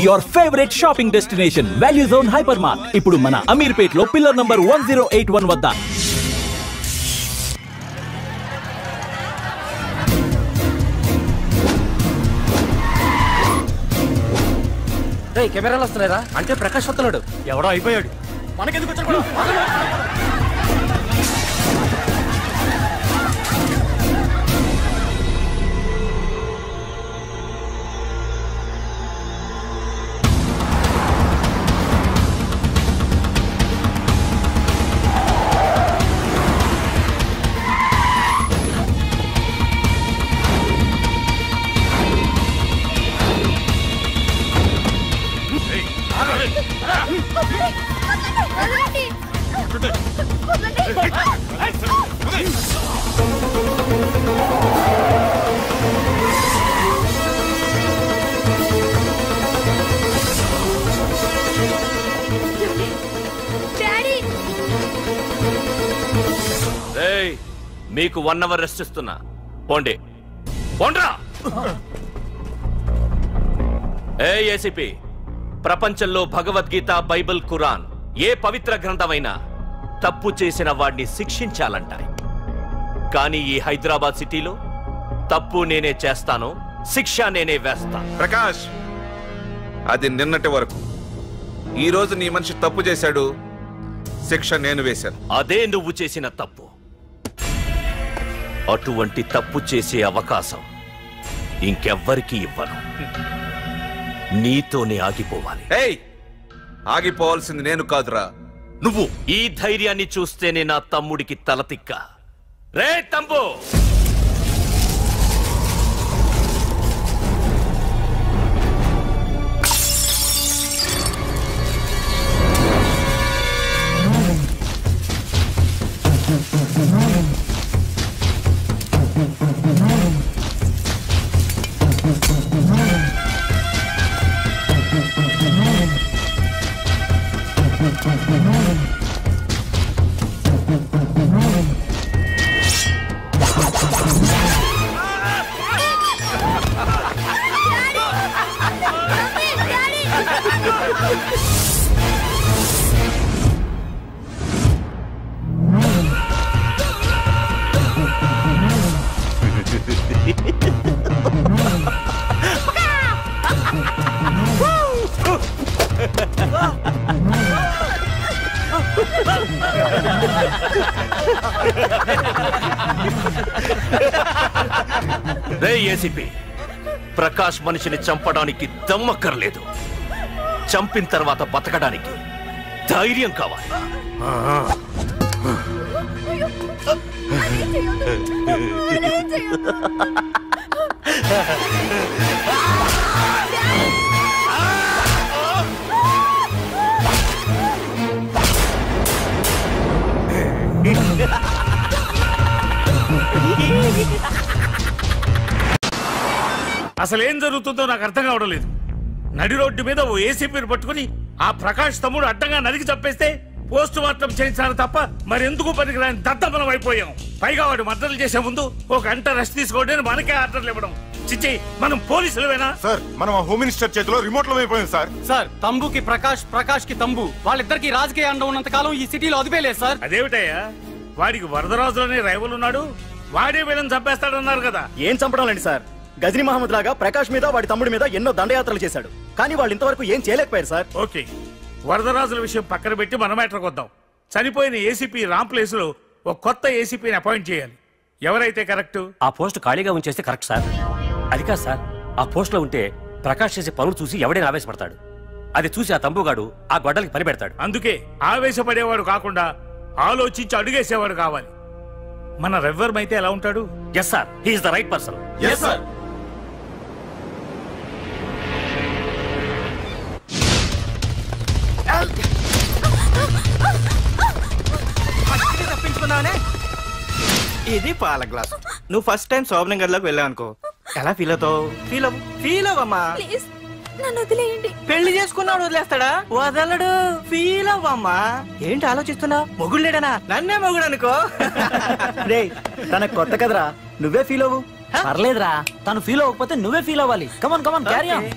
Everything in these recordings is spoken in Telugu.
your favorite shopping destination, Value Zone Hypermart. ఇప్పుడు మన అమీర్పేట్ లో పిల్లర్ నంబర్ 1081 వద్ద. రేయ్ కెమెరాలు వస్తున్నారా? అంటే ప్రకాష్ వస్తున్నాడు. ఎవడో అయిపోయాడు. మనకెందుకు వచ్చాడు? మీకు 1 అవర్ రెస్ట్ ఇస్తున్నా. పోండి పోండ్రా. ఏసీపీ, ప్రపంచంలో భగవద్గీత, బైబిల్, ఖురాన్ ఏ పవిత్ర గ్రంథమైనా తప్పు చేసిన వాడిని శిక్షించాలంటాయి. కానీ ఈ హైదరాబాద్ సిటీలో తప్పు నేనే చేస్తాను, శిక్ష నేనే వేస్తా. ప్రకాష్, అది నిన్నటి వరకు. ఈ రోజు నీ మనిషి తప్పు చేశాడు, శిక్ష నేను వేశాను. అదే నువ్వు చేసిన తప్పు. అటువంటి తప్పు చేసే అవకాశం ఇంకెవ్వరికీ ఇవ్వను. నీతోనే ఆగిపోవాలి. ఆగిపోవాల్సింది నేను కాదురా, నువ్వు. ఈ ధైర్యాన్ని చూస్తేనే నా తమ్ముడికి తలతిక్క. రే తమ్ము, రే ఏసీపీ, ప్రకాష్ మనిషిని చంపడానికి దమ్మక్కర్లేదు. చంపిన తర్వాత బతకడానికి ధైర్యం కావాలి. అసలేం జరుగుతుందో నాకు అర్థం కావడం లేదు. నడి రోడ్డు మీద ఓ ఏసీపీని పట్టుకుని ఆ ప్రకాష్ తమ్ముడు అడ్డంగా నరికి చంపేస్తే పోస్ట్ మార్టం చేయించాలి తప్ప మరెందుకు పనికిరాని దద్దమనం అయిపోయాం. పైగా వాడు మర్డర్లు చేసే ముందు ఒక గంట రెస్ట్ తీసుకోవడానికి మనకే ఆర్డర్లు ఇవ్వడం. చిచ్చి, మనం పోలీసులవేనా సార్? మనం హోమ్ మినిస్టర్ చేతిలో రిమోట్ లో అయిపోయింది సార్. సార్, తంబుకి ప్రకాష్, ప్రకాష్ కి తంబు, వాళ్ళిద్దరికి రాజకీయ అండ ఉన్నంత కాలం ఈ సిటీలో అదిపేలేదు సార్. అదేమిటయ్యా, వాడికి వరదరాజులోనే రైవల్ ఉన్నాడు, వాడే వీళ్ళని చంపేస్తాడన్నారు కదా. ఏం చంపడం సార్? గజనీ మహమ్మద్ లాగా ప్రకాష్ మీద వాడి తమ్ముడి మీద ఎన్నో దండయాత్రలు చేశాడు, కానీ వాళ్ళు ఇంతవరకు ఏం చేయలేకపోయారు సార్. ఓకే, వరదరాజుల విషయం పక్కన పెట్టి మన మ్యాటర్కి వద్దాం. చనిపోయిన ఏసీపీ రామ్ ప్లేస్ లో ఒక కొత్త ఏసీపీని అపాయింట్ చేయాలి. ఎవరైతే కరెక్ట్? ఆ పోస్ట్ ఖాళీగా ఉంచేస్తే కరెక్ట్ సార్. అది కాదు సార్, ఆ పోస్ట్ లో ఉంటే ప్రకాష్ చేసే పనులు చూసి ఎవడైనా ఆవేశపడతాడు. అది చూసి ఆ తంబుగాడు ఆ గొడ్డలకి పని పెడతాడు. అందుకే ఆవేశపడేవాడు కాకుండా ఆలోచించి అడుగేసేవాడు కావాలి. మన రెవ్వర్ అయితే ఎలా ఉంటాడు? Yes sir, he is the right person. Yes sir. తప్పించుకున్నానే. ఇది పాల గ్లాస్. నువ్వు ఫస్ట్ టైం శోభనం గదిలోకి వెళ్ళావు అనుకో, ఎలా ఫీల్ అవుతావు? ఫీల్ అవ్వమ్మా. నన్ను వదిలేయండి. పెళ్లి చేసుకున్నాడు వదిలేస్తాడా? వదలడు. ఫీల్ అవ్వమ్మా. ఏంటి ఆలోచిస్తున్నా? మొగుడు లేడనా? నన్నే మొగుడు అనుకో. రే, తనకు కొత్త కదరా, నువ్వే ఫీల్ అవ్వు. పర్లేదురా, తను ఫీల్ అవ్వకపోతే నువ్వే ఫీల్ అవ్వాలి. Come on come on, carry on.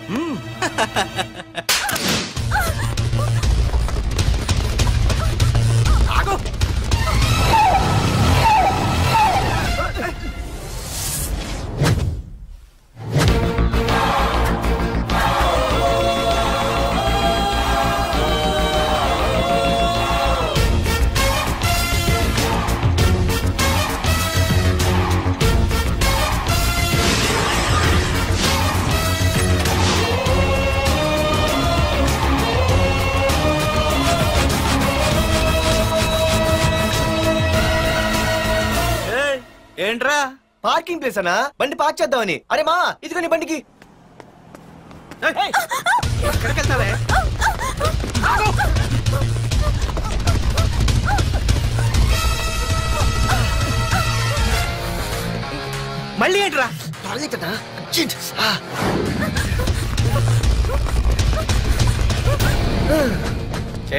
Parking place అన్నా, బండి పార్క్ చేద్దామని. అరే మా ఇదిగో నీ బండికి. ఎక్కడికి వెళ్తావే? మళ్ళీ ఏంట్రా?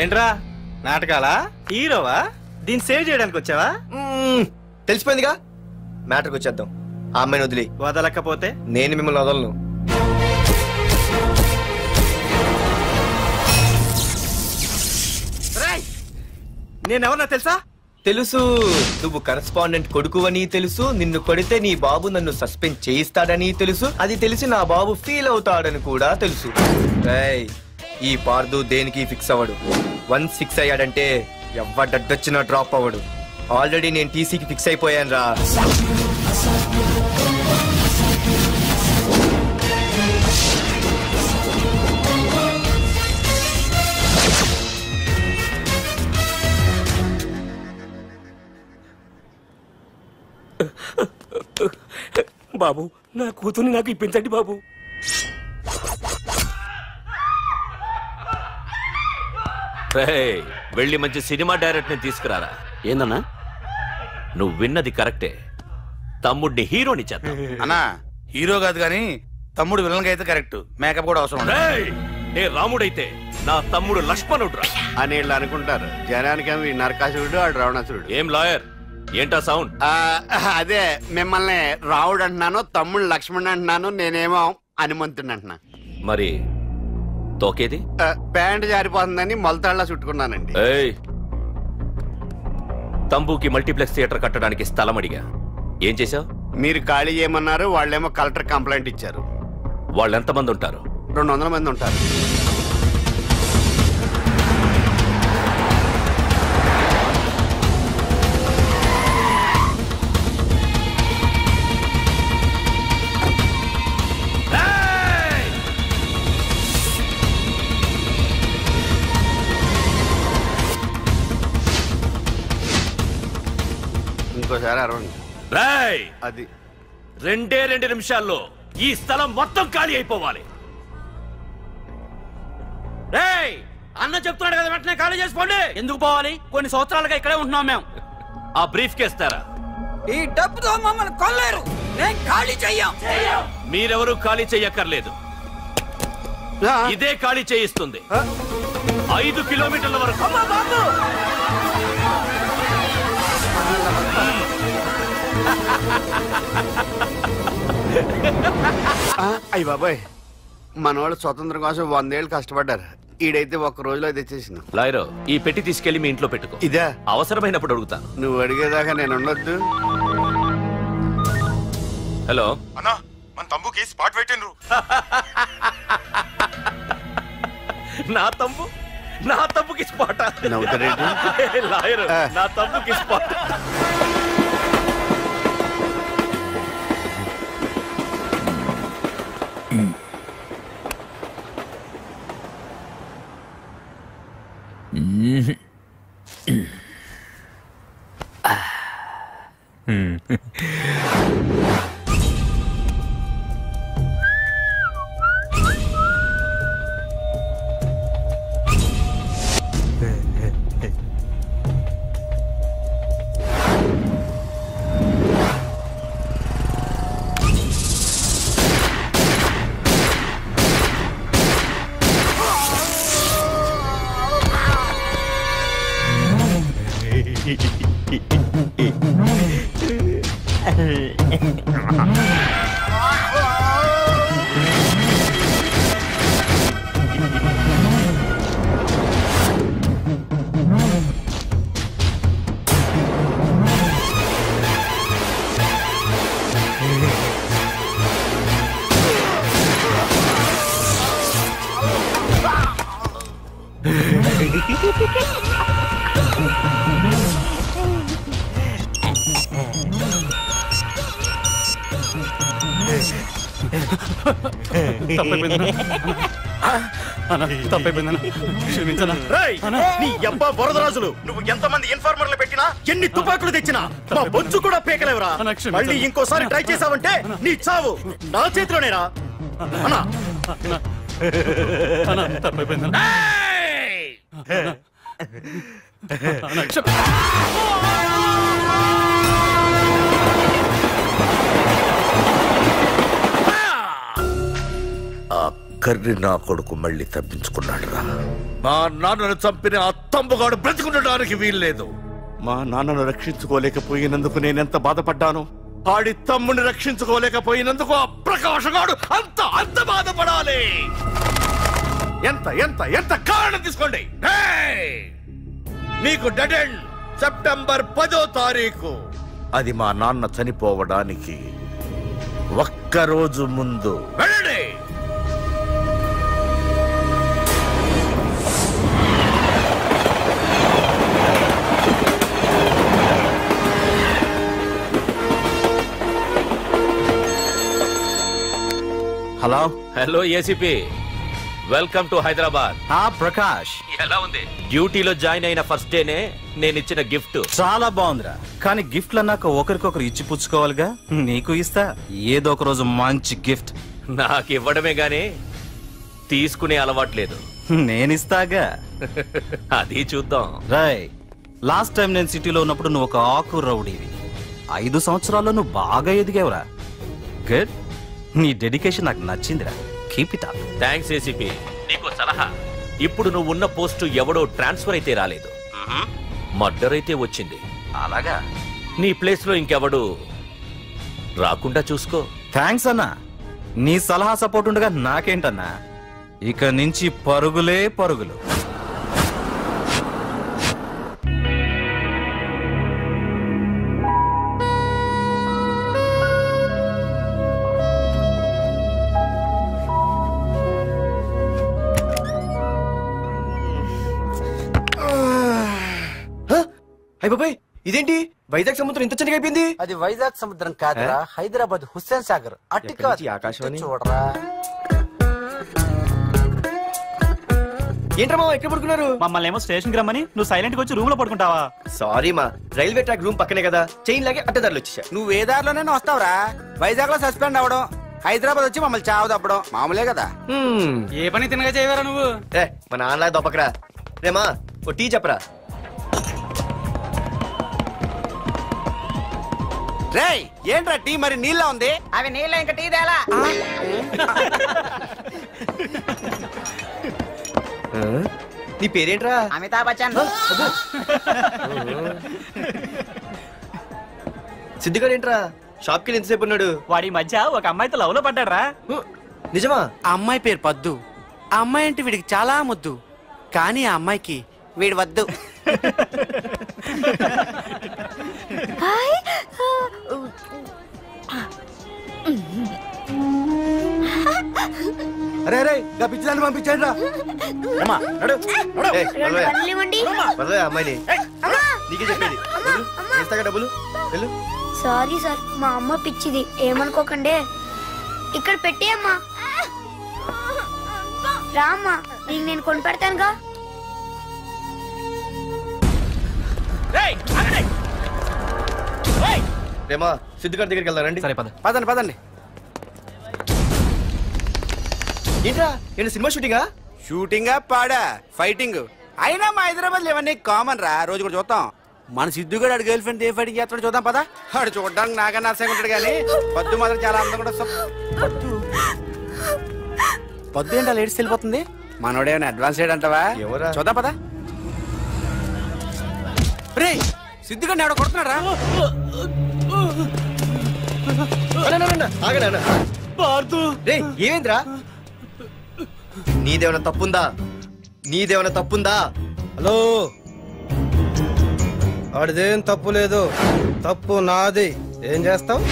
ఏంట్రా నాటకాలా? హీరోవా? దీన్ని సేవ్ చేయడానికి వచ్చావా? తెలిసిపోయిందిగా, మ్యాటర్కి వచ్చేద్దాం. ఆ అమ్మాయిని వదిలి. వదలకపోతే నేను మిమ్మల్ని వదలను. నేనెవరన్నా తెలుసా? తెలుసు, నువ్వు కరెస్పాండెంట్ కొడుకువని తెలుసు. నిన్ను కొడితే నీ బాబు నన్ను సస్పెండ్ చేయిస్తాడని తెలుసు. అది తెలిసి నా బాబు ఫీల్ అవుతాడని కూడా తెలుసు. ఈ పార్దు దేనికి ఫిక్స్ అవ్వడు. 1 6 అయ్యాడంటే ఎవ్వడొచ్చినా డ్రాప్ అవ్వడు. ఆల్రెడీ నేను టీసీకి ఫిక్స్ అయిపోయాను రా. బాబు, నా కూతుర్ని నాకు ఇప్పించండి బాబు. వెళ్ళి మంచి సినిమా డైరెక్టర్ ని తీసుకురారా. ఏందన్నా? నువ్వు విన్నది కరెక్టే, తమ్ముడిని హీరోని చేద్దాం. అన్నా హీరో కాదు కానీ తమ్ముడు విలన్ అయితే కరెక్ట్. మేకప్ కూడా అవసరం. నే రాముడైతే నా తమ్ముడు లక్ష్మణుడు అని వీళ్ళు అనుకుంటారు. జనానికేమో ఈ నరకాసురుడు ఆడు రావణాసురుడు. ఏం లాయర్, ఏంటా సౌండ్? అదే మిమ్మల్ని రావుడు అంటున్నాను, తమ్ముడు లక్ష్మణ్ అంటున్నాను, నేనేమో హనుమంతుడు అంటున్నా. మరి తోకేది? ప్యాంట్ జారిపోతుందని మొలతాళ్ళ చుట్టుకున్నానండి. తంబుకి మల్టీప్లెక్స్ థియేటర్ కట్టడానికి స్థలం అడిగా, ఏం చేశావు? మీరు ఖాళీ చేయమన్నారు, వాళ్ళేమో కలెక్టర్ కంప్లైంట్ ఇచ్చారు. వాళ్ళు ఎంతమంది ఉంటారు? 200 మంది ఉంటారు. ఇంకోసారి అరవండి. అది 2 నిమిషాల్లో ఈ స్థలం మొత్తం ఖాళీ అయిపోవాలి. అన్న చెప్తున్నాడు కదా, వెంటనే ఖాళీ చేసుకోండి. ఎందుకు పోవాలి? కొన్ని సంవత్సరాలుగా ఇక్కడే ఉంటున్నాం మేము. ఆ బ్రీఫ్ కేస్తారా? ఈ డబ్బుతో మమ్మల్ని కొల్లేరు. నేను ఖాళీ చెయ్యం. మీరెవరూ ఖాళీ చెయ్యక్కర్లేదు, ఇదే ఖాళీ చేయిస్తుంది. 5 కిలోమీటర్ల వరకు. అయ్య బాబాయ్, మనవాళ్ళు స్వతంత్రం కోసం 100 ఏళ్ళు కష్టపడ్డారు. ఈడైతే 1 రోజులో తెచ్చేసిన. లాయరు, ఈ పెట్టి తీసుకెళ్లి మీ ఇంట్లో పెట్టుకో. ఇదే అవసరమైనప్పుడు అడుగుతాను. నువ్వు అడిగేదాకా నేను ఉండొద్దు. హలో అన్నా, మన తమ్ముకి స్పాట్ పెట్టిండ్రు. నా తమ్ముకి స్పాట్. నవ్వుతారేంటి లాయరు? నా తమ్ముకి స్పాట్. నీ అబ్బా వరదరాజులు నువ్వు ఎంతమంది ఇన్ఫార్మర్లు పెట్టినా ఎన్ని తుపాకులు తెచ్చినా మా బొచ్చు కూడా పేకలేవరా. మళ్ళీ ఇంకోసారి ట్రై చేసావంటే నీ చావు నా చేతిలోనేరా. కర్రి నా కొడుకు మళ్ళీ తప్పించుకున్నాడు రా. మా నాన్నను చంపిన ఆ తంబుగాడు బ్రతికుండడానికి వీల్లేదు. మా నాన్నను రక్షించుకోలేకపోయినందుకు నేనెంత బాధపడ్డాను, ఆడి తమ్ముని రక్షించుకోలేకపోయినందుకు ఆ ప్రకాశగాడు అంత బాధపడాలి. ఎంత ఎంత ఎంత కారణం తీసుకోండి. మీకు డెడ్ ఎండ్ సెప్టెంబర్ 10వ తారీఖు. అది మా నాన్న చనిపోవడానికి ఒక్కరోజు ముందు. వెళ్ళండి. Hello hello ACP, welcome to Hyderabad. Prakash, ఎలా ఉంది? డ్యూటీలో జాయిన్ అయిన ఫస్ట్ డేనే నేను ఇచ్చిన గిఫ్ట్ చాలా బాగుందిరా. కానీ గిఫ్ట్లు అన్నాక ఒకరికొకరు ఇచ్చి పుచ్చుకోవాలిగా. నీకు ఇస్తా ఏదో ఒక రోజు మంచి గిఫ్ట్. నాకు ఇవ్వడమే గానీ తీసుకునే అలవాటు లేదు. నేనిస్తాగా. అది చూద్దాం. రాయ్, లాస్ట్ టైం నేను సిటీలో ఉన్నప్పుడు నువ్వు ఒక ఆకు రౌడీవి. 5 సంవత్సరాల్లో నువ్వు బాగా ఎదిగావురా. గుడ్. నీ డెడికేషన్ నాకు నచ్చిందిరా. Keep it up. Thanks ACP. నీకు సలహా, ఇప్పుడు నువ్వు ఉన్న పోస్టు ఎవడో ట్రాన్స్ఫర్ అయితే రాలేదు, మర్డర్ అయితే వచ్చింది. అలాగా? నీ ప్లేస్ లో ఇంకెవడు రాకుండా చూసుకో. థ్యాంక్స్ అన్నా. నీ సలహా సపోర్ట్ ఉండగా నాకేంటన్నా, ఇక నుంచి పరుగులే పరుగులు. బాబాయ్, ఇదేంటి వైజాగ్ సముద్రం ఇంత చిన్నగా అయిపోయింది? అది వైజాగ్ సముద్రం కాదురా, హైదరాబాద్ హుస్సేన్ సాగర్. ఆకాశవాణి చూడరా. ఏంట్రా మామ ఎక్కడ పడుకున్నారు? మమ్మల్ని ఏమో స్టేషన్ కి రమ్మని నువ్వు సైలెంట్ గా వచ్చి రూమ్ లో పడుకుంటావా? సారీ మా, రైల్వే ట్రాక్ రూమ్ పక్కనే కదా, చైన్ లాగే అడ్డదారులు వచ్చేసా. నువ్వు ఏ దారిలోనే వస్తావురా. వైజాగ్ లో సస్పెండ్ అవడం, హైదరాబాద్ వచ్చి మమ్మల్ని చావు తప్పడం మామూలే కదా. ఏ పని తినగా చేయవరా నువ్వు? మా నాన్నలా దొప్పకరా. రేమా ఓ టీ చెప్పరా. రేయ్, ఏంట్రా టీ మరి నీళ్ళ ఉంది? అవి నీళ్ళ ఇంకా టీ తేలా. నీ పేరేంట్రా? అమితాబ్ బచ్చన్. సిద్ధిగాడు ఏంట్రా షాప్ కి ఎంతసేపు ఉన్నాడు? వాడి మధ్య ఒక అమ్మాయితో లవ్ లో పడ్డాడ్రా. నిజమా? ఆ అమ్మాయి పేరు పద్దు. ఆ అమ్మాయి అంటే వీడికి చాలా ముద్దు, కానీ ఆ అమ్మాయికి వీడు వద్దు. అరే అరే పిచ్చిదాన్ని పంపించండి రా. అమ్మాయిని నీకే చెప్పేది. ఇస్తాగా డబ్బులు. సారీ సార్, మా అమ్మ పిచ్చిది, ఏమనుకోకండి. ఇక్కడ పెట్టేయమ్మా. రామ్మా, నీకు నేను కొని పెడతానుగా. రేమా సిద్ధిగాడి దగ్గరికి వెళ్దారండి. సరే పద. పదండి పదండి. ఏంట్రా ఏంటి సినిమా షూటింగా? షూటింగా పాడా ఫైటింగ్ అయినా మా హైదరాబాద్ ఇవన్నీ కామన్ రా. రోజు కూడా చూద్దాం. మన సిద్ధుగాడు ఆడు గర్ల్ ఫ్రెండ్ ఏ ఫైటింగ్ చేస్తాడు చూద్దాం పదా. ఆడు చూడడానికి నాకన్నా ఆశగా ఉంటాడు కానీ పద్దు మాత్రం చాలా అందంగా ఉంటుంది. పద్దు ఏంటో లేడీస్ వెళ్ళిపోతుంది. మనోడేమైనా అడ్వాన్స్ చేయడంటావా? చూద్దాం పదా. రే సిద్ధుగాడిని ఎవడో కొడుతున్నాడు రా. ఏమేంద్రా? నీదేమైనా తప్పుందా? నీదేమైనా తప్పుందా? హలో, ఆడిదేం తప్పు లేదు, తప్పు నాది. ఏం చేస్తావు?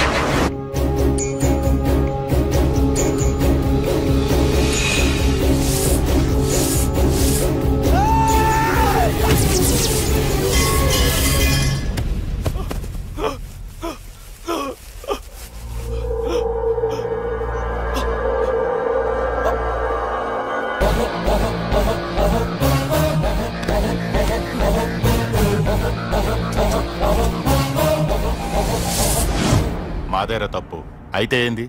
మాదేరా తప్పు. అయితే ఏంది?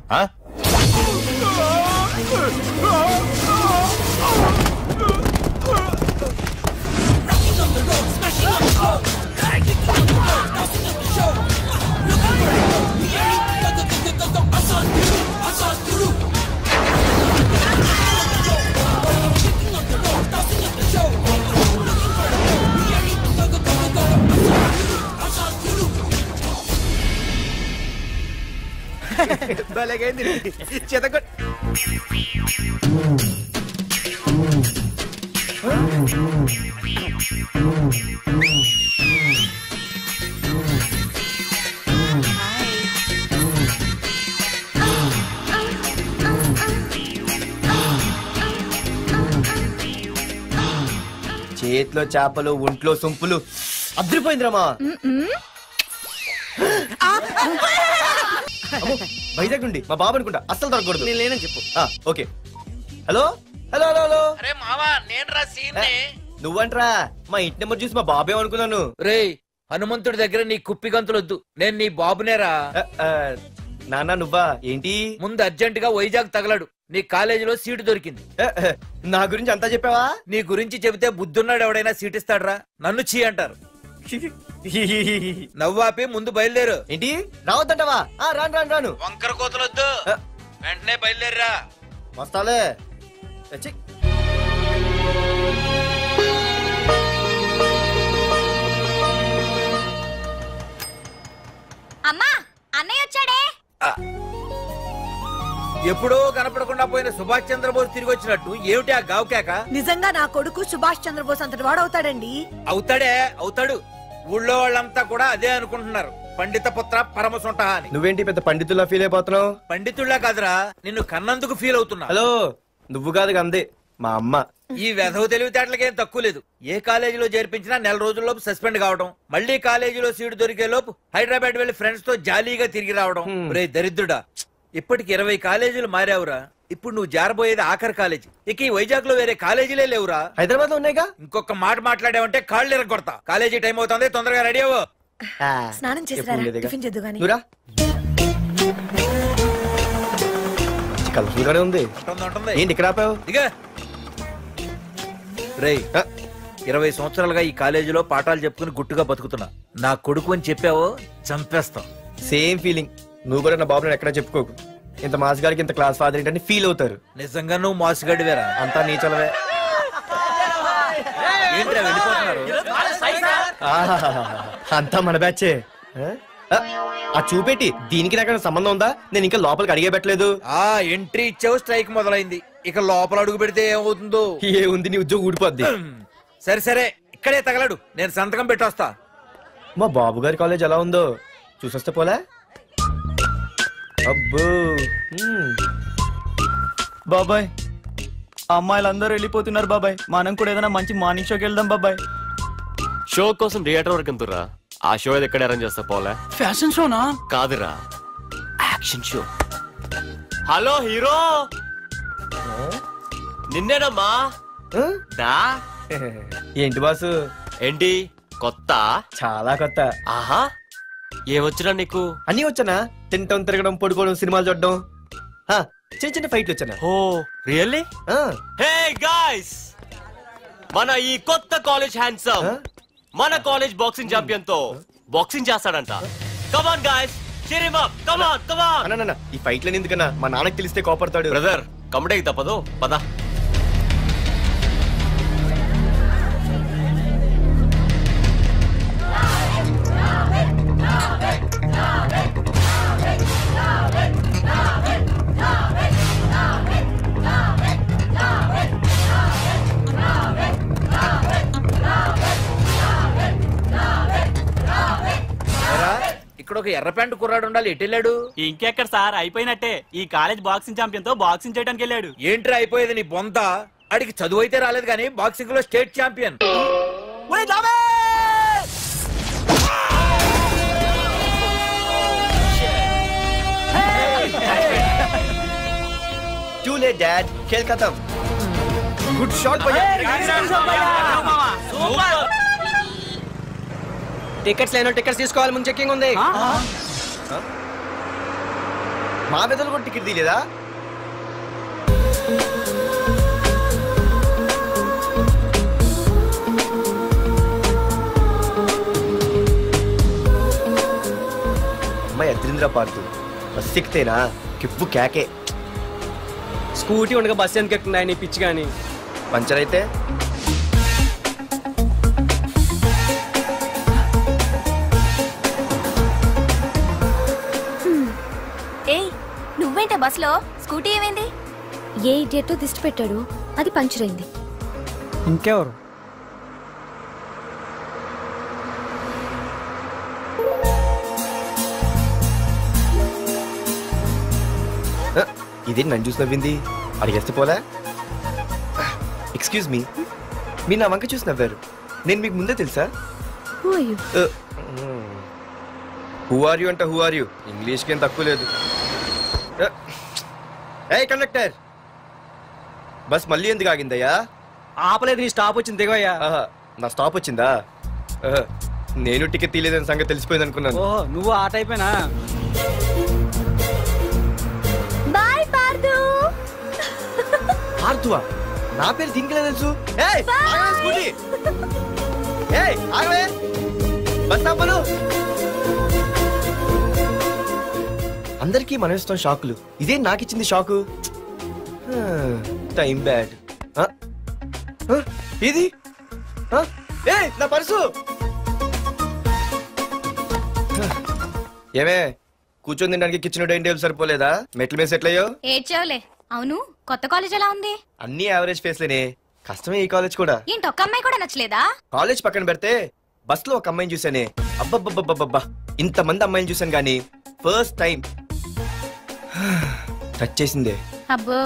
భలేగైంది చెతగొట్ చేతిలో చేపలు ఒంట్లో సొంపులు అద్దరిపోయిందిరామా. వైజాగ్ నుండి మా బాబు అనుకుంటా, అస్సలు దొరకకూడదు. నేను లేనని చెప్పు. Okay. Hello hello hello hello. అరే మావా నేనురా సీన్నే. నువ్వంట్రా? మా ఇంటి నెంబర్ చూసి మా బాబే అనుకున్నాను. రేయ్ హనుమంతుడి దగ్గర నీ కుప్పి గంతులొద్దు, నేను నీ బాబునేరా. నాన్న నువ్వా? ఏంటి? ముందు అర్జెంట్ గా వైజాగ్ తగలడు, నీ కాలేజీలో సీటు దొరికింది. నా గురించి అంతా చెప్పావా? నీ గురించి చెబితే బుద్ధున్నాడు ఎవడైనా సీట్ ఇస్తాడ్రా? నన్ను చీ అంటారు. నవ్వాపి ముందు బయలుదేరు. ఏంటి రావద్దంటావా? రాను రాను రాను. వంకర కోతలొద్దు, వెంటనే బయలుదేరరా. వస్తాలే. అమ్మా అన్నయ్య వచ్చాడే. ఎప్పుడో కనపడకుండా పోయిన సుభాష్ చంద్రబోస్ తిరిగి వచ్చినట్టు ఏమిటి ఆ గావుకేక? నిజంగా నా కొడుకు సుభాష్ చంద్రబోస్ అంతటి వాడు అవుతాడండి. అవుతాడే అవుతాడు. ఊళ్ళో వాళ్ళంతా కూడా అదే అనుకుంటున్నారు, పండిత పుత్ర పరమ సొంట అని. నువ్వేంటి పెద్ద పండితుల్లా ఫీల్ అయిపోతున్నావు? పండితుల్లా కాదురా, నిన్ను కన్నందుకు ఫీల్ అవుతున్నా. హలో నువ్వు కాదు అందే మా అమ్మ. ఈ వెధవ తెలివితేటలకేం తక్కువ లేదు. ఏ కాలేజీలో చేర్పించినా నెల రోజుల్లోపు సస్పెండ్ కావడం, మళ్ళీ కాలేజీలో సీటు దొరికే లోపు హైదరాబాద్ వెళ్లి ఫ్రెండ్స్ తో జాలీగా తిరిగి రావడం. రే దరిద్రుడా, ఇప్పటికి 20 కాలేజీలు మారావురా. ఇప్పుడు నువ్వు జారబోయేది ఆఖరి కాలేజీ. ఇక ఈ వైజాగ్ లో వేరే కాలేజీలే లేవురా. హైదరాబాద్ లో ఉన్నాయిగా. ఇంకొక మాట మాట్లాడావంటే కాళ్ళు ఎరగొడతా. కాలేజీ టైం అవుతుంది, తొందరగా రెడీ అవ్వు. స్నానం చేసిరా, టిఫిన్ చేద్దు గాని. కలర్ఫుల్ గానే ఉంది. ఏంటి ఇక్కడ ఆపావు? రేయ్ 20 సంవత్సరాలుగా ఈ కాలేజీలో పాఠాలు చెప్పుకుని గుట్టుగా బతుకుతున్నా. నా కొడుకు అని చెప్పావో చంపేస్తాం. Same feeling. నువ్వు కూడా నా బాబు నేను ఎక్కడా చెప్పుకోకు. ఇంత మాస్ గారికి ఇంత క్లాస్ ఫాదర్ ఏంటని ఫీల్ అవుతారు. నిజంగా నువ్వు మాసుగడివేరా? అంతా నీచలవే. ఏంట్రా వెళ్ళిపోతున్నారు? అంతా మన బ్యాచే. ఆ చూపెట్టి దీనికి నాకు సంబంధం ఉందా? నేను ఇంకా లోపలికి అడిగే పెట్టలేదు. ఎంట్రీ ఇచ్చావు, స్ట్రైక్ మొదలైంది. ఇక లోపల అడుగు పెడితే ఏమవుతుందో? ఏముంది, నీ ఉద్యోగం ఊడిపోద్ది. సరే సరే ఇక్కడే తగలడు, నేను సంతకం పెట్టొస్తా. మా బాబు గారి కాలేజ్ ఎలా ఉందో చూసొస్తే పోలే. అబ్బో బాబాయ్, అమ్మాయిలందరూ వెళ్ళిపోతున్నారు బాబాయ్. మనం కూడా ఏదైనా మంచి మార్నింగ్ షోకి వెళ్దాం బాబాయ్. షో కోసం థియేటర్ వరకు ఎంతురా? ఆ షో ఏది ఎక్కడ అరేంజ్ చేస్తా పోలే? ఫ్యాషన్ షోనా? కాదురా, యాక్షన్ షో. హలో హీరో, నిన్నేనమ్మా. ఏంటి బాసు? ఏంటి కొత్త? చాలా కొత్త. ఆహా, ఏమొచ్చినా నీకు? అన్నీ వచ్చానా? తింటం, తిరగడం, పడుకోవడం, సినిమాలు చూడడం, చిన్న చిన్న ఫైట్లు వచ్చానా? ఓ రియల్లీ? హే గాయ్స్, మన ఈ కొత్త కాలేజ్ హ్యాండ్సమ్ మన కాలేజ్ బాక్సింగ్ ఛాంపియన్ తో బాక్సింగ్ చేస్తాడంట. Come on guys, cheer him up. Come on, come on. అన్న ఈ ఫైట్లని ఎందుకన్నా? మా నాన్నకి తెలిస్తే కోపడతాడు. బ్రదర్ కమడేకి తప్పదు, పద. ఇక్కడ ఒక ఎర్ర ప్యాంటు కుర్రాడు ఉండాలి, ఎటు వెళ్ళాడు? ఇంకెక్కడ సార్, అయిపోయినట్టే. ఈ కాలేజ్ బాక్సింగ్ ఛాంపియన్ తో బాక్సింగ్ చేయడానికి వెళ్ళాడు. ఏంట్రా అయిపోయేది నీ బొంత? అడిగి చదువు అయితే రాలేదు కానీ బాక్సింగ్ లో state champion. Too late, Dad. खेल खत्म. Good shot, भैया. టికెట్స్ లేనో టికెట్స్ తీసుకోవాలి, ముందు చెక్కింగ్ ఉంది. మా పెద్దలు కూడా టికెట్ తీయలేదా? అమ్మాయి అద్రింద్ర పార్తు బస్ ఎక్కితేనా కిప్పు కేకే. స్కూటీ ఉండగా బస్సు ఎందుకు ఎక్కుతున్నాయి నీ పిచ్చి కానీ? పంచర్ అయితే నువ్వేంటే బస్సులో? స్కూటీ ఏమైంది? ఏ ఇడియట్ దిష్టి పెట్టాడు, అది పంచర్ అయింది. ఇంకెవరు? ఇదే నన్ను చూసి నవ్వింది. అడిగేస్తే పోలే. ఎక్స్క్యూజ్ మీ, మీరు నా వంక చూసి నవ్వారు. నేను మీకు ముందే తెలుసా? హూ ఆర్ యూ అంట హూ ఆర్ యూ ఇంగ్లీష్కి ఏం తక్కువ లేదు. ఏ కండక్టర్, బస్ మళ్ళీ ఎందుకు ఆగిందయ్యా? ఆపలేదు, నీ స్టాప్ వచ్చింది దిగోయ్యా. నా స్టాప్ వచ్చిందా? నేను టికెట్ తీయలేదని సంగతి తెలిసిపోయింది అనుకున్నాను. ఓహో, నువ్వు ఆ టైపేనా? బాయ్ పార్దు. పార్దువా? నా పేరు దీనికిలే తెలుసు. ఏయ్ ఆగవే స్కూటీ. ఏయ్ ఆగవే బస్ ఆపలు. అందరికీ మనం ఇస్తాం షాకులు, ఇదే నాకు ఇచ్చింది షాకు. Time bad. ఇది నా పర్సు. ఏమే కూర్చొని తినడానికి కిచెన్ డైనింగ్ టేబుల్ సరిపోలేదా? మెట్ల మీద సెట్ అయ్యో. ఏడ్చావులే. అవును, కొత్త కాలేజ్ ఎలా ఉంది? అన్ని యావరేజ్ ఫేస్లేనే. కష్టమే ఈ కాలేజ్ కూడా. ఏంటి, ఒక్క అమ్మాయి కూడా నచ్చలేదా? కాలేజ్ పక్కన పెడితే బస్ లో ఒక అమ్మాయిని చూసానే, అబ్బబ్బబ్బబ్బబ్బా ఇంతమంది అమ్మాయిని చూసాను గానీ ఫస్ట్ టైం టచ్ చేసిందే. అబ్బో,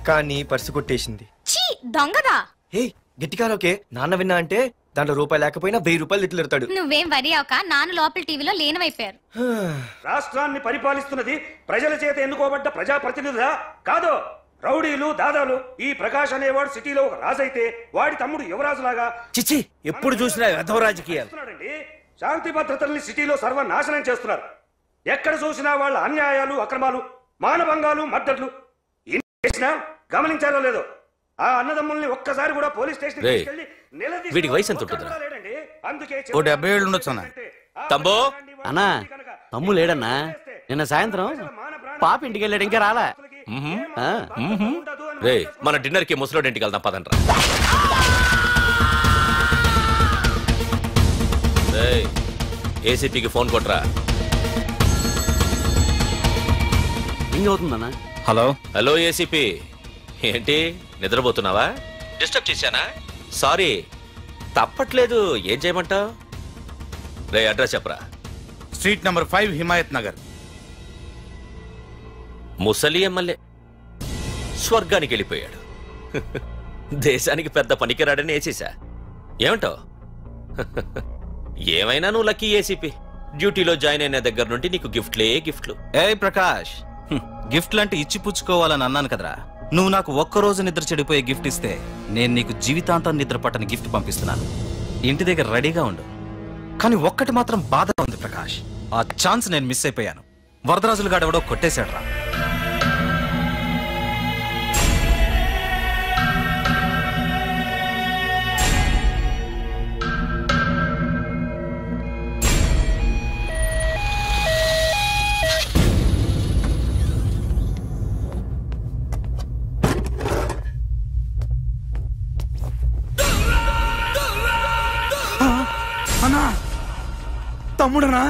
కానీ పర్సు కొట్టేసింది. ఛీ దొంగదా. హే గట్టిగా ఓకే, నాన్న విన్నా అంటే దాంట్లో రూపాయి లేకపోయినా 1000 రూపాయలు తిట్లు. నువ్వేం వరి అవక, నాన్న లోపల టీవీలో లేనవైపోయారు. రాష్ట్రాన్ని పరిపాలిస్తున్నది ప్రజల చేత ఎన్నుకోబడ్డ ప్రజాప్రతినిధులా కాదు, రౌడీలు దాదాలు. ఈ ప్రకాష్ అనేవాడు సిటీలో ఒక రాజైతే వాడి తమ్ముడు యువరాజులాగా చిచ్చి ఎప్పుడు చూసినా వెధవ రాజకీయాలు. శాంతి భద్రతల్ని సిటీలో సర్వనాశనం చేస్తున్నారు. ఎక్కడ చూసినా వాళ్ళ అన్యాయాలు, అక్రమాలు, మానభంగాలు, మద్దతులు. చేసినా గమనించారో లేదో, ఆ అన్నదమ్ముల్ని ఒక్కసారి కూడా పోలీస్ స్టేషన్ వీడికి వయసు ఎంత ఉంటుంది? అందుకే 70 ఏళ్ళు ఉండొచ్చు అన్న. తమ్ముడు అన్నా, తమ్ము లేడన్నా. నిన్న సాయంత్రం పాప ఇంటికి వెళ్ళాడు, ఇంకా రాలా. రే మన డిన్నర్ కి ముసలోడి ఇంటికి వెళ్దాం పదండ్రా. ఏసీపీకి ఫోన్ కొట్రా. అవుతుందన్నా. హలో హలో ఏసీపీ, ఏంటి నిద్రపోతున్నావా? డిస్టర్బ్ చేశానా? సారీ, తప్పట్లేదు. ఏం చేయమంటావు? రే అడ్రస్ చెప్పరా. Street number 5 Himayat Nagar. ముసలి ఎమ్మెల్యే స్వర్గానికి వెళ్ళిపోయాడు. దేశానికి పెద్ద పనికిరాడని వేసేసా. ఏమంటావు? ఏమైనా నువ్వు లక్కీ ఏసీపీ. డ్యూటీలో జాయిన్ అయిన దగ్గర నుండి నీకు గిఫ్ట్లే గిఫ్ట్లు. ఏ ప్రకాష్, గిఫ్ట్ లాంటి ఇచ్చి పుచ్చుకోవాలని అన్నాను కదరా. నువ్వు నాకు ఒక్కరోజు నిద్ర చెడిపోయే గిఫ్ట్ ఇస్తే నేను నీకు జీవితాంతం నిద్ర పట్టని గిఫ్ట్ పంపిస్తున్నాను. ఇంటి దగ్గర రెడీగా ఉండు. కానీ ఒక్కటి మాత్రం బాధగా ఉంది ప్రకాష్, ఆ ఛాన్స్ నేను మిస్ అయిపోయాను. వరదరాజులు గాడెవడో కొట్టేశాడు రా. అన్నా, తమ్ముడనా?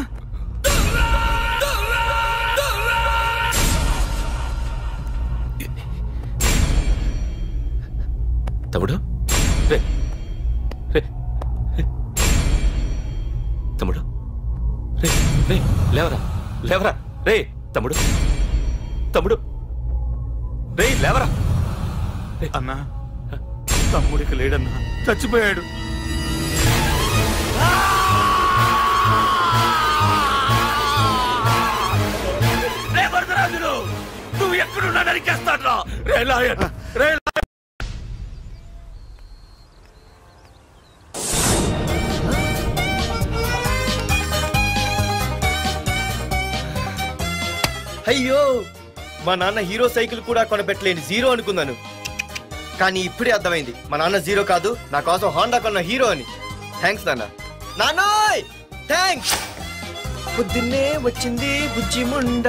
తమ్ముడు తమ్ముడు లేవరా లేవరా. రే తమ్ముడు తమ్ముడు రే లేవరా. అన్నా, తమ్ముడికి లేడన్నా, చచ్చిపోయాడు. నువ్వు ఎక్కడున్నా నరికేస్తాడ్రా. రే లాయర్, రే లాయర్. అయ్యో మా నాన్న హీరో సైకిల్ కూడా కొనబెట్టలేని జీరో అనుకున్నాను. కానీ ఇప్పుడే అర్థమైంది మా నాన్న జీరో కాదు, నా కోసం హోండా కొన్న హీరో అని. థ్యాంక్స్ నాన్న. నాన్నోయ్ థ్యాంక్స్. పొద్దున్నే వచ్చింది బుజ్జి ముండ,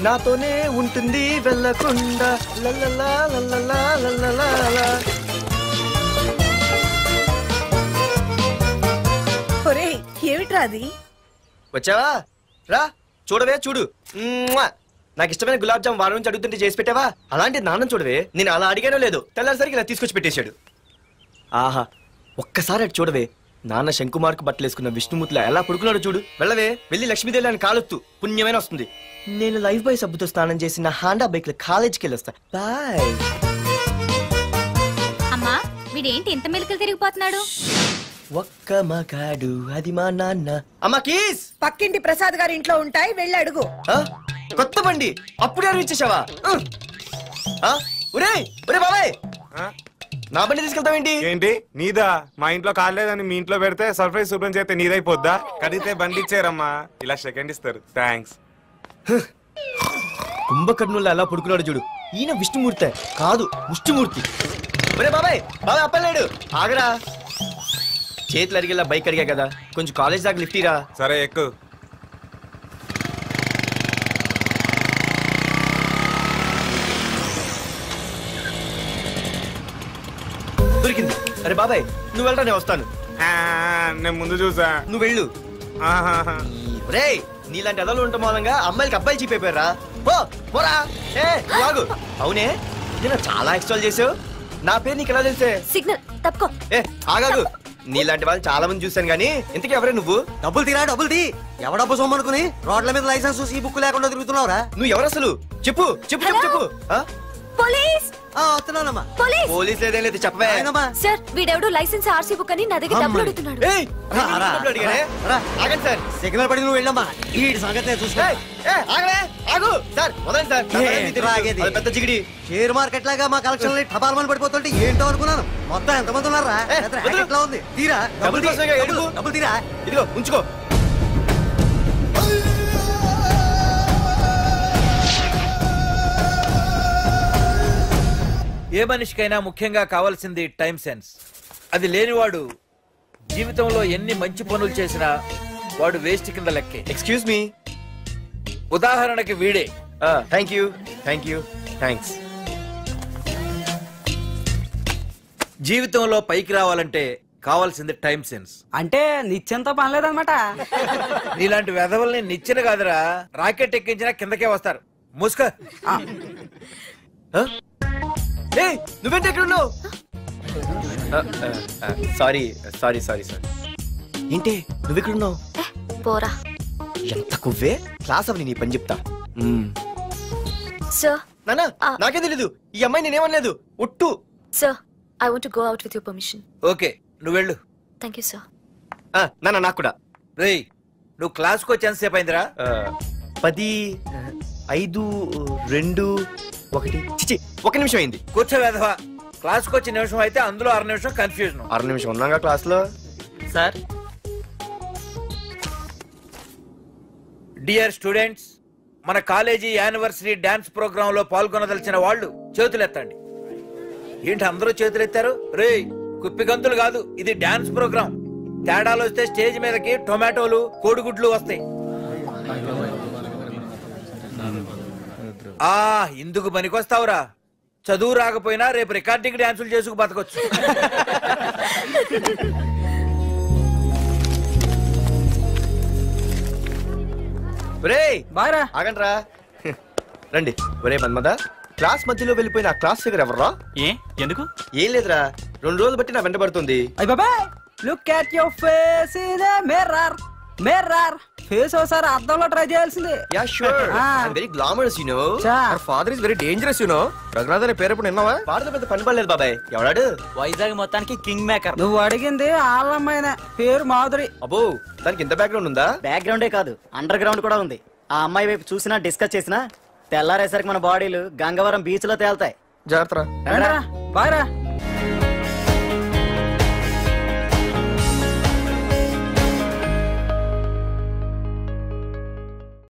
నాతోనే ఉంటుంది వెళ్ళకుండా. లల్లలా లల్లలా లల్లలా. ఒరేయ్ ఏమిట్రా అది? వచ్చావా? రా చూడవే, చూడు. నాకు ఇష్టమైన గులాబ్ జామ్ వారం నుంచి అడుగుతుంటే చేసి పెట్టావా? అలాంటి నాన్న చూడవే, నేను అలా అడిగానో లేదు, తెల్లారిసరికి ఇలా తీసుకొచ్చి పెట్టేశాడు. ఆహా, ఒక్కసారి అటు చూడవే, నాన్న శంకుమార్కు బట్టలేసుకున్న విష్ణుమూర్తిలా ఎలా పడుకున్నాడు చూడు. వెళ్ళవే, వెళ్ళి లక్ష్మీదేవి అని కాలొత్తు, పుణ్యమైన వస్తుంది. నేను లైఫ్ బాయ్ సబ్బుతో స్నానం చేసి నా హాండా బైక్ లో కాలేజీకి వెళ్ళొస్తా. బాయ్. అమ్మా వీడేంటి ఇంత మెలికలు తిరిగిపోతున్నాడు? ఒక్క మగాడు అది మా నాన్న. అమ్మా కీస్ పక్కింటి ప్రసాద్ గారి ఇంట్లో ఉంటాయి, వెళ్ళి అడుగు. కొత్త బండి అప్పుడే అరివిచ్చేసావా? ఒరే ఒరే బాబాయ్, నా బండి తీసుకెళ్తావేంటి? ఏంటి నీదా? మా ఇంట్లో కాలేదని మీ ఇంట్లో పెడితే సర్ప్రైజ్ శుభ్రం చేస్తే నీదైపోద్దా? కడిగితే బండి ఇచ్చారమ్మా, ఇలా సెకండ్ ఇస్తారు. థ్యాంక్స్. కుంభకర్ణుల్లో ఎలా పడుకున్నాడు చూడు. ఈయన విష్ణుమూర్తి కాదు, ముష్టిమూర్తి. ఒరే బాబాయ్, బాబాయ్ అప్పలేడు, ఆగరా. చేతులు అడిగేలా బైక్ అడిగా కదా, కొంచెం కాలేజ్ దాకా లిఫ్ట్ ఇరా. సరే ఎక్కు. దొరికింది. అరే బాబాయ్ నువ్వు వెళ్ళరా, నేను వస్తాను. నేను ముందు చూసా, నువ్వు వెళ్ళు. రే నీలాంటి అదలు ఉండటం మూలంగా అమ్మాయిలకి అబ్బాయిలు చీపైపోయారా? పోరా. ఆగు. అవునే, నేను చాలా ఎక్స్ట్రాల్ చేసావు. నా పేరు నీకు ఎలా తెలిసే? సిగ్నల్ తప్పుకో. ఆగాగు. నీలాంటి వాళ్ళు చాలా మంది చూశాను గానీ ఇంతకీ ఎవరే నువ్వు? డబ్బులు తీరా, డబ్బులు తీ. ఎవడబ్బు సొమ్మనుకుని రోడ్ల మీద లైసెన్స్ చూసి బుక్ లేకుండా తిరుగుతున్నావురా? నువ్వు ఎవరు అసలు? చెప్పు చెప్పు చెప్పు చెప్పు. పోలీస్ వస్తున్నానమ్మా. పోలీస్ లేదేం లేదు, చెప్పవే. సార్ వీడెవడు లైసెన్స్ ఆర్సీ బుక్ అని నా దగ్గర డబ్బులు అడుగుతున్నాడు. ఆగండి సార్. సిగ్నల్ పడి నువ్వు వెళ్ళమ్మా, ఈ సంగతి చూసుకో. ఆగు సార్, వదండి సార్. పెద్ద జిగిడి షేర్ మార్కెట్ లాగా మా కలెక్షన్ టపాల్మని పడిపోతుంటే ఏంటో అనుకున్నాను. మొత్తం ఎంతమంది ఉన్నారా? ఎట్లా ఉంది? తీరా డబ్బులు తీరా. ఇదిగో ఉంచుకో. ఏ మనిషికైనా ముఖ్యంగా కావాల్సింది టైం సెన్స్. అది లేనివాడు జీవితంలో ఎన్ని మంచి పనులు చేసినా వాడు వేస్ట్ కింద లెక్కే. Excuse me. ఉదాహరణకి వీడే. Thank you thank you thanks. జీవితంలో పైకి రావాలంటే కావాల్సింది టైం సెన్స్. అంటే నిత్యంతో పనిలేదన్నమాట. నీలాంటి వెధవల్ని నిచ్చెన కాదురా, రాకెట్ ఎక్కించినా కిందకే వస్తారు. ముసుక. నువ్వేంటి ఎక్కడ ఉన్నావు? Sorry sorry sorry sorry. ఏంటి నువ్వెక్కడున్నావు? పోరా. ఎంత కువ్వే. క్లాస్ అవని నీ పని చెప్తా. సార్ నానా నాకే తెలీదు, ఈ అమ్మాయి నేనేమనలేదు, ఒట్టు. Sir I want to go out with your permission. Okay నువ్వు వెళ్ళు. Thank you sir. నానా నాకు కూడా. రేయ్ నువ్వు క్లాస్కి వచ్చి ఎంతసేపు అయిందిరా? 10, 5, 2, 1. చిచి 1 నిమిషం అయింది. కూర్చో వెధవా. క్లాస్కి వచ్చి నిమిషం అయితే అందులో 6 నిమిషం కన్ఫ్యూజన్. 6 నిమిషం ఉన్నాగా క్లాస్ లో. సార్ డియర్ స్టూడెంట్స్, మన కాలేజీ యానివర్సరీ డాన్స్ ప్రోగ్రామ్ లో పాల్గొనదలిచిన వాళ్ళు చేతులెత్తండి. ఏంటి అందరూ చేతులెత్తారు? రేయ్ కుప్పి గంతులు కాదు, ఇది డాన్స్ ప్రోగ్రామ్. తేడాలు వస్తే స్టేజ్ మీదకి టొమాటోలు కోడిగుడ్లు వస్తాయి. ఇందుకు పనికొస్తావురా. చదువు రాకపోయినా రేపు రికార్డింగ్ డాన్సులు చేసుకు బతకొచ్చు. ఆగండ్రా, రండి. ఒరే మన్మద, క్లాస్ మధ్యలో వెళ్ళిపోయిన ఆ క్లాస్ ఫిగర్ ఎవర్రా? ఎందుకు? ఏం లేదురా, 2 రోజులు బట్టి నా వెంట పడుతుంది. అయ్య బాబాయ్, look at your face in a mirror. Mirror face ఒకసారి అద్దంలో ట్రై చేయాల్సింది. Yeah sure, I am very glamorous you know. Our father is very dangerous you know. Raghunath అనే పేరు ఎప్పుడు విన్నావా? వాడితో పెద్ద పని పడలేదు బాబాయ్. ఎవడాడు? వైజాగ్ మొత్తానికి కింగ్ మేకర్. నువ్వు అడిగింది ఆళ్ళమ్మైన పేరు మాధురి. అబ్బో, దానికి ఇంత బ్యాక్గ్రౌండ్ ఉందా? బ్యాక్గ్రౌండే కాదు, అండర్ గ్రౌండ్ కూడా ఉంది. ఆ అమ్మాయి వైపు చూసినా డిస్కస్ చేసినా తెల్లారేసరికి మన బాడీలు గంగవరం బీచ్ లో తేల్తాయి. జాగ్రత్త. బాయ్ రా.